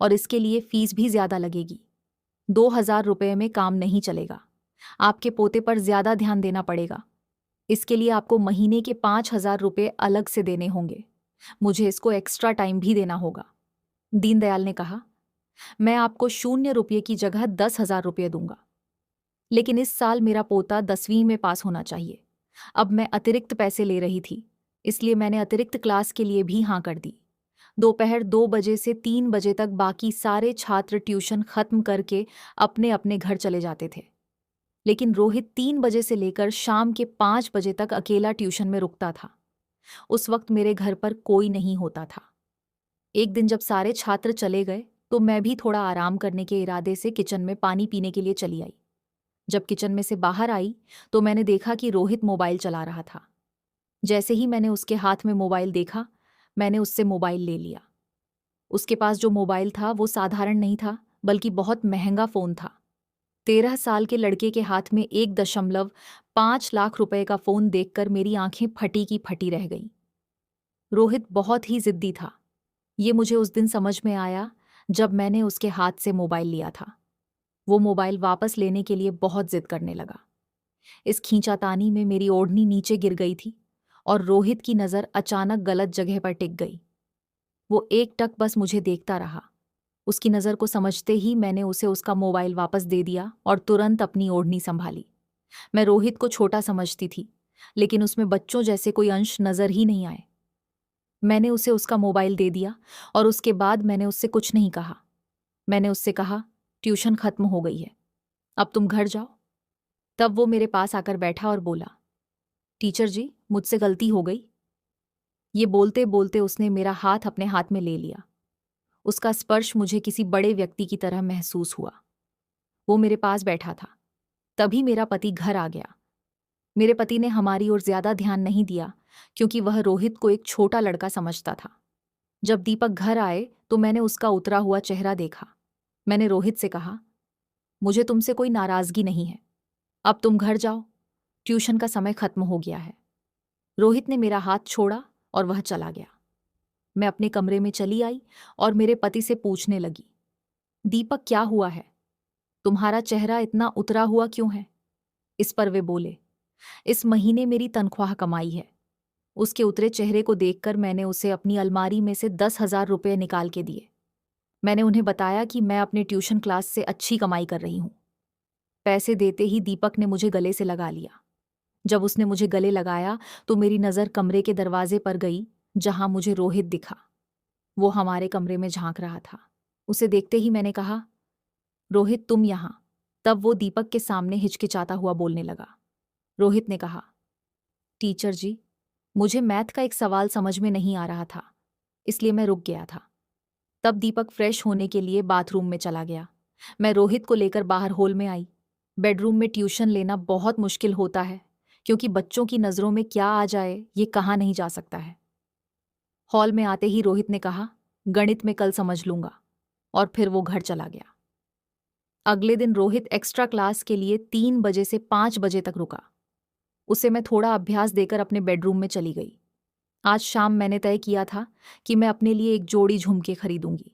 और इसके लिए फीस भी ज्यादा लगेगी। 2,000 रुपये में काम नहीं चलेगा। आपके पोते पर ज्यादा ध्यान देना पड़ेगा। इसके लिए आपको महीने के 5,000 रुपये अलग से देने होंगे। मुझे इसको एक्स्ट्रा टाइम भी देना होगा। दीनदयाल ने कहा, मैं आपको 0 रुपये की जगह 10,000 रुपये दूंगा। लेकिन इस साल मेरा पोता 10वीं में पास होना चाहिए। अब मैं अतिरिक्त पैसे ले रही थी, इसलिए मैंने अतिरिक्त क्लास के लिए भी हाँ कर दी। दोपहर 2 बजे से 3 बजे तक बाकी सारे छात्र ट्यूशन खत्म करके अपने अपने घर चले जाते थे। लेकिन रोहित 3 बजे से लेकर शाम के 5 बजे तक अकेला ट्यूशन में रुकता था। उस वक्त मेरे घर पर कोई नहीं होता था। एक दिन जब सारे छात्र चले गए तो मैं भी थोड़ा आराम करने के इरादे से किचन में पानी पीने के लिए चली आई। जब किचन में से बाहर आई तो मैंने देखा कि रोहित मोबाइल चला रहा था। जैसे ही मैंने उसके हाथ में मोबाइल देखा, मैंने उससे मोबाइल ले लिया। उसके पास जो मोबाइल था वो साधारण नहीं था, बल्कि बहुत महंगा फोन था। 13 साल के लड़के के हाथ में 1.5 लाख रुपए का फोन देखकर मेरी आंखें फटी की फटी रह गईं। रोहित बहुत ही जिद्दी था। ये मुझे उस दिन समझ में आया जब मैंने उसके हाथ से मोबाइल लिया था। वो मोबाइल वापस लेने के लिए बहुत जिद करने लगा। इस खींचातानी में मेरी ओढ़नी नीचे गिर गई थी और रोहित की नज़र अचानक गलत जगह पर टिक गई। वो एकटक बस मुझे देखता रहा। उसकी नज़र को समझते ही मैंने उसे उसका मोबाइल वापस दे दिया और तुरंत अपनी ओढ़नी संभाली। मैं रोहित को छोटा समझती थी, लेकिन उसमें बच्चों जैसे कोई अंश नज़र ही नहीं आए। मैंने उसे उसका मोबाइल दे दिया और उसके बाद मैंने उससे कुछ नहीं कहा। मैंने उससे कहा, ट्यूशन खत्म हो गई है, अब तुम घर जाओ। तब वो मेरे पास आकर बैठा और बोला, टीचर जी, मुझसे गलती हो गई। ये बोलते बोलते उसने मेरा हाथ अपने हाथ में ले लिया। उसका स्पर्श मुझे किसी बड़े व्यक्ति की तरह महसूस हुआ। वो मेरे पास बैठा था। तभी मेरा पति घर आ गया। मेरे पति ने हमारी ओर ज्यादा ध्यान नहीं दिया, क्योंकि वह रोहित को एक छोटा लड़का समझता था। जब दीपक घर आए तो मैंने उसका उतरा हुआ चेहरा देखा। मैंने रोहित से कहा, मुझे तुमसे कोई नाराजगी नहीं है, अब तुम घर जाओ, ट्यूशन का समय खत्म हो गया है। रोहित ने मेरा हाथ छोड़ा और वह चला गया। मैं अपने कमरे में चली आई और मेरे पति से पूछने लगी, दीपक क्या हुआ है? तुम्हारा चेहरा इतना उतरा हुआ क्यों है? इस पर वे बोले, इस महीने मेरी तनख्वाह कमाई है। उसके उतरे चेहरे को देखकर मैंने उसे अपनी अलमारी में से 10,000 रुपये निकाल के दिए। मैंने उन्हें बताया कि मैं अपने ट्यूशन क्लास से अच्छी कमाई कर रही हूँ। पैसे देते ही दीपक ने मुझे गले से लगा लिया। जब उसने मुझे गले लगाया तो मेरी नज़र कमरे के दरवाजे पर गई, जहां मुझे रोहित दिखा। वो हमारे कमरे में झांक रहा था। उसे देखते ही मैंने कहा, रोहित तुम यहाँ। तब वो दीपक के सामने हिचकिचाता हुआ बोलने लगा। रोहित ने कहा, टीचर जी, मुझे मैथ का एक सवाल समझ में नहीं आ रहा था, इसलिए मैं रुक गया था। तब दीपक फ्रेश होने के लिए बाथरूम में चला गया। मैं रोहित को लेकर बाहर हॉल में आई। बेडरूम में ट्यूशन लेना बहुत मुश्किल होता है, क्योंकि बच्चों की नज़रों में क्या आ जाए ये कहा नहीं जा सकता है। हॉल में आते ही रोहित ने कहा, गणित में कल समझ लूंगा, और फिर वो घर चला गया। अगले दिन रोहित एक्स्ट्रा क्लास के लिए 3 बजे से 5 बजे तक रुका। उसे मैं थोड़ा अभ्यास देकर अपने बेडरूम में चली गई। आज शाम मैंने तय किया था कि मैं अपने लिए एक जोड़ी झुमके खरीदूंगी।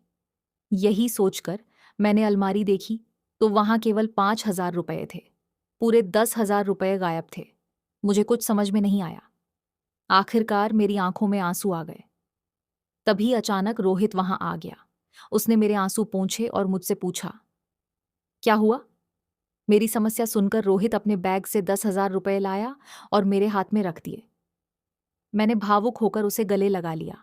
यही सोचकर मैंने अलमारी देखी तो वहां केवल 5,000 रुपये थे। पूरे 10,000 रुपये गायब थे। मुझे कुछ समझ में नहीं आया। आखिरकार मेरी आंखों में आंसू आ गए। तभी अचानक रोहित वहां आ गया। उसने मेरे आंसू पोंछे और मुझसे पूछा, क्या हुआ? मेरी समस्या सुनकर रोहित अपने बैग से 10,000 रुपये लाया और मेरे हाथ में रख दिए। मैंने भावुक होकर उसे गले लगा लिया।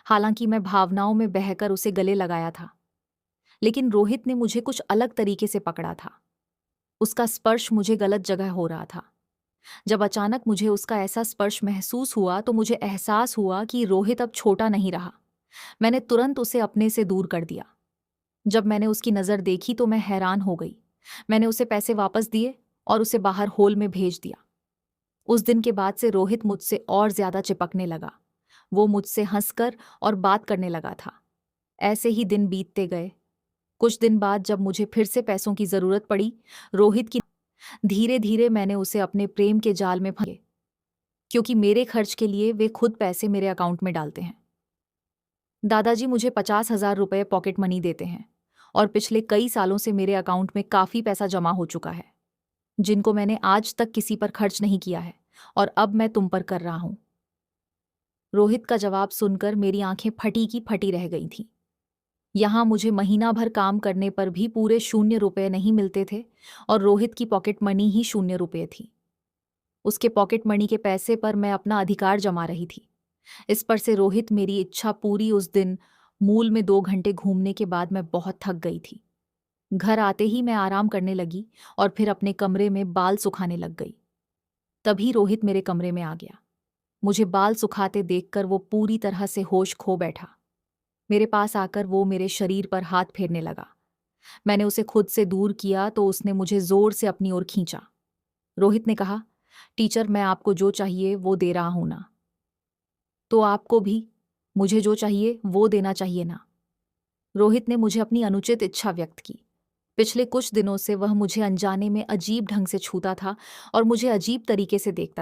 हालांकि मैं भावनाओं में बहकर उसे गले लगाया था, लेकिन रोहित ने मुझे कुछ अलग तरीके से पकड़ा था। उसका स्पर्श मुझे गलत जगह हो रहा था। जब अचानक मुझे उसका ऐसा स्पर्श महसूस हुआ तो मुझे एहसास हुआ कि रोहित अब छोटा नहीं रहा। मैंने तुरंत उसे अपने से दूर कर दिया। जब मैंने उसकी नज़र देखी तो मैं हैरान हो गई। मैंने उसे पैसे वापस दिए और उसे बाहर हॉल में भेज दिया। उस दिन के बाद से रोहित मुझसे और ज्यादा चिपकने लगा। वो मुझसे हंसकर और बात करने लगा था। ऐसे ही दिन बीतते गए। कुछ दिन बाद जब मुझे फिर से पैसों की जरूरत पड़ी, रोहित की धीरे धीरे मैंने उसे अपने प्रेम के जाल में फंसे, क्योंकि मेरे खर्च के लिए वे खुद पैसे मेरे अकाउंट में डालते हैं। दादाजी मुझे 50,000 रुपये पॉकेट मनी देते हैं और पिछले कई सालों से मेरे अकाउंट में काफ़ी पैसा जमा हो चुका है, जिनको मैंने आज तक किसी पर खर्च नहीं किया है और अब मैं तुम पर कर रहा हूं। रोहित का जवाब सुनकर मेरी आंखें फटी की फटी रह गई थीं। यहाँ मुझे महीना भर काम करने पर भी पूरे 0 रुपये नहीं मिलते थे और रोहित की पॉकेट मनी ही 0 रुपये थी। उसके पॉकेट मनी के पैसे पर मैं अपना अधिकार जमा रही थी। इस पर से रोहित मेरी इच्छा पूरी उस दिन मूल में 2 घंटे घूमने के बाद मैं बहुत थक गई थी। घर आते ही मैं आराम करने लगी और फिर अपने कमरे में बाल सुखाने लग गई। तभी रोहित मेरे कमरे में आ गया। मुझे बाल सुखाते देखकर वो पूरी तरह से होश खो बैठा। मेरे पास आकर वो मेरे शरीर पर हाथ फेरने लगा। मैंने उसे खुद से दूर किया तो उसने मुझे जोर से अपनी ओर खींचा। रोहित ने कहा, टीचर मैं आपको जो चाहिए वो दे रहा हूं ना? तो आपको भी मुझे जो चाहिए वो देना चाहिए ना? रोहित ने मुझे अपनी अनुचित इच्छा व्यक्त की। पिछले कुछ दिनों से वह मुझे अनजाने में अजीब ढंग से छूता था और मुझे अजीब तरीके से देखता